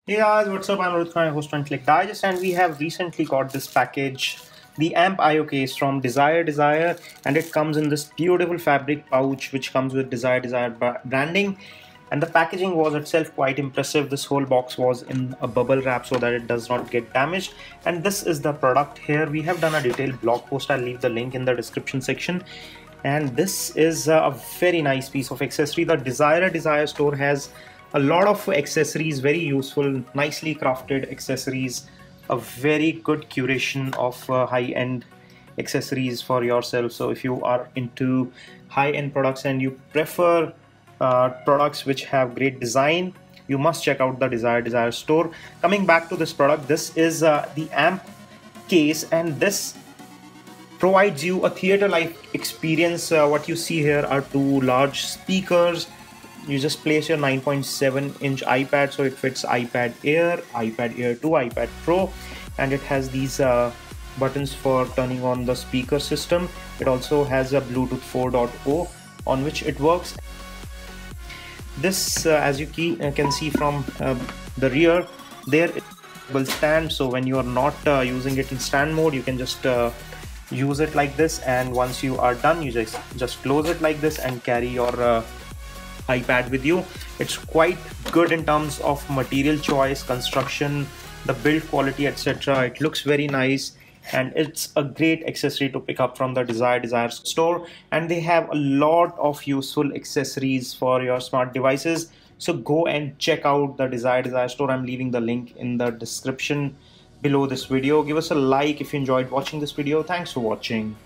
Hey guys, what's up? I'm Rohit Khurana, host on Intellect Digest, and we have recently got this package, the Amp IO case from Desire, and it comes in this beautiful fabric pouch which comes with Desire branding. And the packaging was itself quite impressive. This whole box was in a bubble wrap so that it does not get damaged. And this is the product here. We have done a detailed blog post. I'll leave the link in the description section. And this is a very nice piece of accessory. The Desire store has a lot of accessories, very useful, nicely crafted accessories, a very good curation of high-end accessories for yourself. So if you are into high-end products and you prefer products which have great design, you must check out the Desire store. Coming back to this product, this is the amp case, and this provides you a theater-like experience. What you see here are two large speakers. You just place your 9.7-inch iPad, so it fits iPad Air, iPad Air 2, iPad Pro, and it has these buttons for turning on the speaker system. It also has a Bluetooth 4.0 on which it works. This, as you can see from the rear, there will stand. So when you are not using it in stand mode, you can just use it like this, and once you are done, you just close it like this and carry your iPad with you. It's quite good in terms of material choice, construction, the build quality, etc. It looks very nice, and it's a great accessory to pick up from the Desire store. And they have a lot of useful accessories for your smart devices. So go and check out the Desire store. I'm leaving the link in the description below this video. Give us a like if you enjoyed watching this video. Thanks for watching.